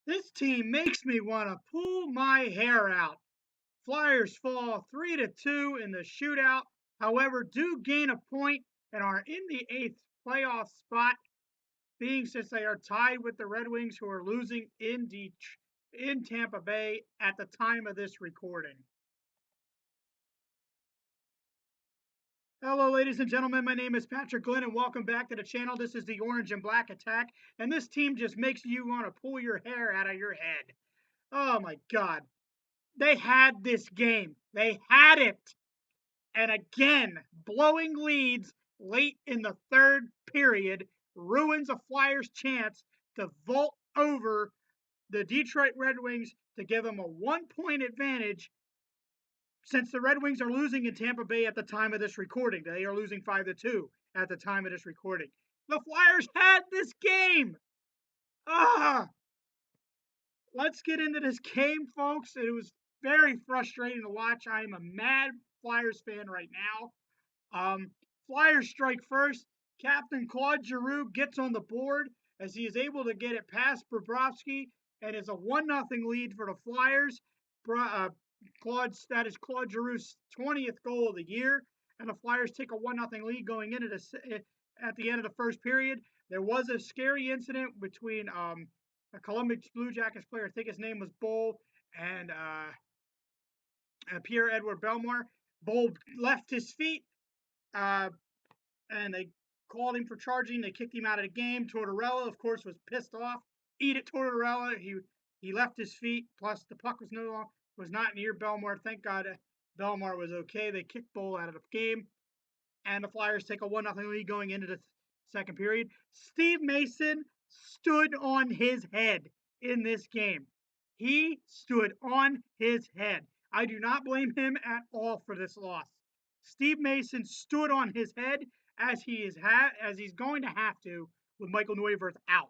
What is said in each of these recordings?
This team makes me want to pull my hair out. Flyers fall 3-2 in the shootout, however, do gain a point and are in the eighth playoff spot, being since they are tied with the Red Wings, who are losing in Tampa Bay at the time of this recording. Hello, ladies and gentlemen. My name is Patrick Glenn, and welcome back to the channel. This is the Orange and Black Attack, and this team just makes you want to pull your hair out of your head. Oh my God. They had this game. They had it. And again, blowing leads late in the third period ruins a Flyers' chance to vault over the Detroit Red Wings to give them a 1 point advantage, since the Red Wings are losing in Tampa Bay at the time of this recording. They are losing 5-2 at the time of this recording. The Flyers had this game. Ah, let's get into this game, folks. It was very frustrating to watch. I am a mad Flyers fan right now. Flyers strike first. Captain Claude Giroux gets on the board as he is able to get it past Bobrovsky, and it's a 1-0 lead for the Flyers. That is Claude Giroux's 20th goal of the year, and the Flyers take a 1-0 lead going into at the end of the first period. There was a scary incident between a Columbus Blue Jackets player, I think his name was Bull, and Pierre-Edouard Bellemare. Bull left his feet, uh, and they called him for charging. They kicked him out of the game. Tortorella, of course, was pissed off. Eat it, Tortorella. He left his feet. Plus, the puck was not near Bellemare. Thank God Bellemare was okay. They kicked Bull out of the game, and the Flyers take a 1-0 lead going into the second period. Steve Mason stood on his head in this game. He stood on his head. I do not blame him at all for this loss. Steve Mason stood on his head as he's going to have to with Michael Neuwirth out.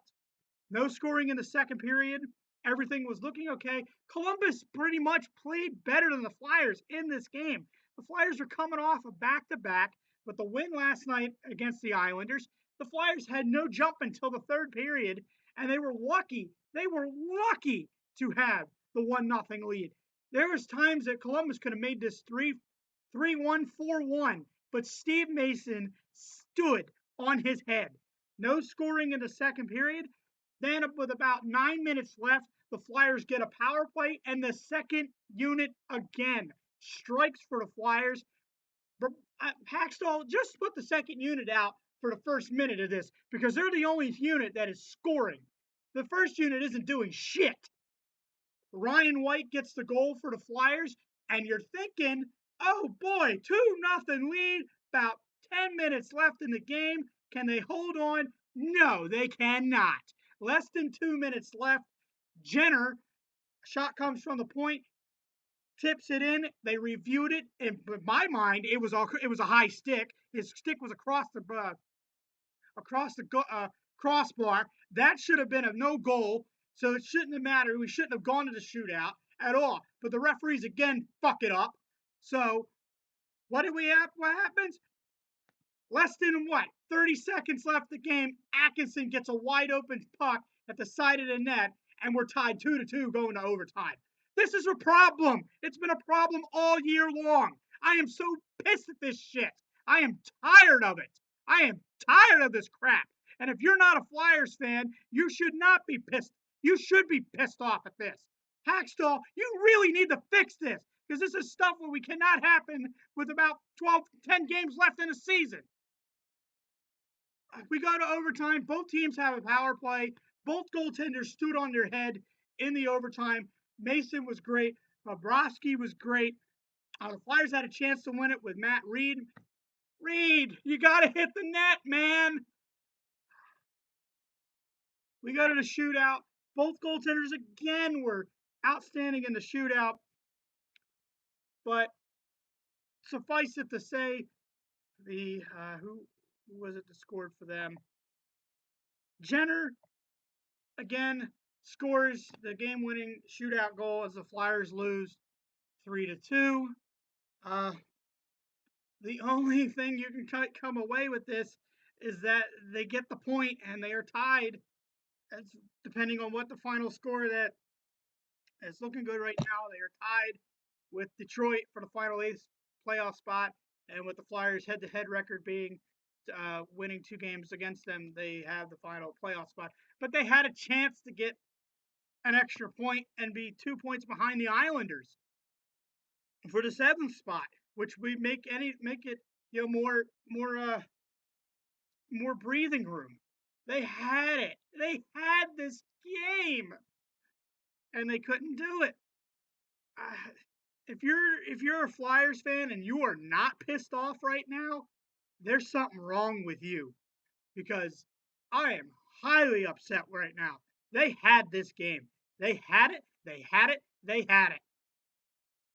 No scoring in the second period. Everything was looking okay. Columbus pretty much played better than the Flyers in this game. The Flyers are coming off a back-to-back, but the win last night against the Islanders, the Flyers had no jump until the third period, and they were lucky. They were lucky to have the 1-0 lead. There was times that Columbus could have made this 3-1, 4-1, but Steve Mason stood on his head. No scoring in the second period. Then, with about 9 minutes left, the Flyers get a power play, and the second unit again strikes for the Flyers. But Hackstall just put the second unit out for the first minute of this because they're the only unit that is scoring. The first unit isn't doing shit. Ryan White gets the goal for the Flyers, and you're thinking, oh boy, 2-0 lead, about 10 minutes left in the game. Can they hold on? No, they cannot. Less than 2 minutes left. Jenner, shot comes from the point, tips it in. They reviewed it, and in my mind, it was a high stick. His stick was across the crossbar. That should have been a no goal, so it shouldn't have mattered. We shouldn't have gone to the shootout at all. But the referees again fuck it up. So what do we have? What happens? Less than 30 seconds left the game. Atkinson gets a wide open puck at the side of the net, and we're tied 2-2 going to overtime. This is a problem. It's been a problem all year long. I am so pissed at this shit. I am tired of it. I am tired of this crap. And if you're not a Flyers fan, you should not be pissed. You should be pissed off at this. Hackstall, you really need to fix this because this is stuff where we cannot happen with about 10 games left in the season. We go to overtime. Both teams have a power play. Both goaltenders stood on their head in the overtime. Mason was great. Bobrovsky was great. The Flyers had a chance to win it with Matt Reed. Reed, you got to hit the net, man. We go to the shootout. Both goaltenders again were outstanding in the shootout. But suffice it to say, who was it that scored for them? Jenner again scores the game-winning shootout goal as the Flyers lose 3-2. The only thing you can come away with this is that they get the point and they are tied as depending on what the final score that is looking good right now. They are tied with Detroit for the final eighth playoff spot, and with the Flyers' head-to-head record being winning 2 games against them, they have the final playoff spot. But they had a chance to get an extra point and be 2 points behind the Islanders for the seventh spot, which would make it more breathing room. They had it. They had this game, and they couldn't do it. If you're a Flyers fan and you are not pissed off right now, there's something wrong with you, because I am highly upset right now. They had this game. They had it. They had it. They had it.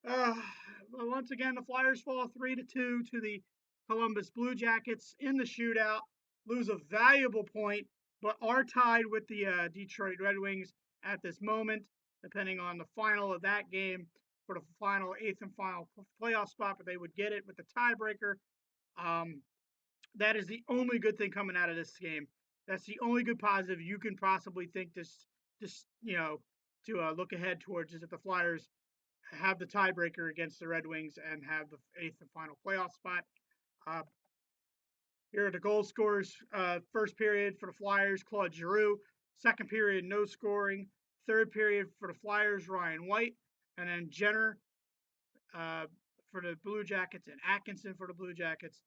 Uh, Once again, the Flyers fall 3-2 to the Columbus Blue Jackets in the shootout, lose a valuable point, but are tied with the Detroit Red Wings at this moment, depending on the final of that game for the final eighth and final playoff spot. But they would get it with the tiebreaker. Um, that is the only good thing coming out of this game. That's the only good positive you can possibly think to look ahead towards, is that the Flyers have the tiebreaker against the Red Wings and have the eighth and final playoff spot. Uh, Here are the goal scorers. First period for the Flyers, Claude Giroux. Second period, no scoring. Third period for the Flyers, Ryan White. And then Jenner for the Blue Jackets and Atkinson for the Blue Jackets.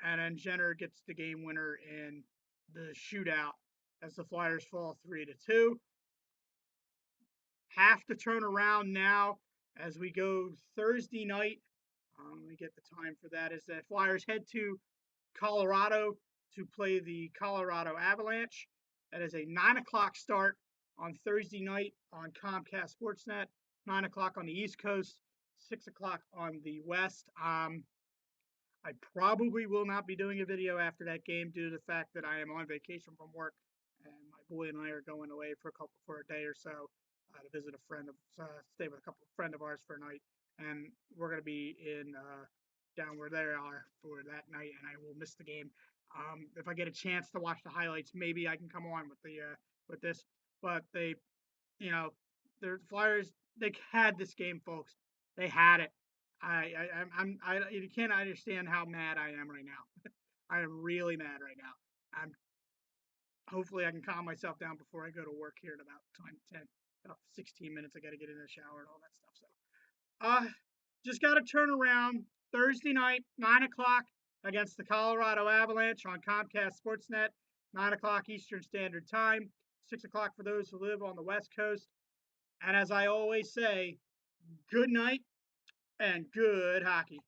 And then Jenner gets the game winner in the shootout as the Flyers fall 3-2. Have to turn around now as we go Thursday night. Let me get the time for that. Is that Flyers head to Colorado to play the Colorado Avalanche. That is a 9 o'clock start on Thursday night on Comcast Sportsnet. 9 o'clock on the East Coast, 6 o'clock on the West. I probably will not be doing a video after that game due to the fact that I am on vacation from work, and my boy and I are going away for a day or so to visit a friend of stay with a friend of ours for a night, and we're going to be in down where they are for that night, and I will miss the game. If I get a chance to watch the highlights, maybe I can come on with this. But the Flyers, they had this game, folks. They had it. You can't understand how mad I am right now. I am really mad right now. Hopefully I can calm myself down before I go to work here in about 16 minutes. I got to get in the shower and all that stuff. So, just got to turn around Thursday night, 9 o'clock against the Colorado Avalanche on Comcast Sportsnet, 9 o'clock Eastern Standard Time, 6 o'clock for those who live on the West Coast. And as I always say, good night and good hockey.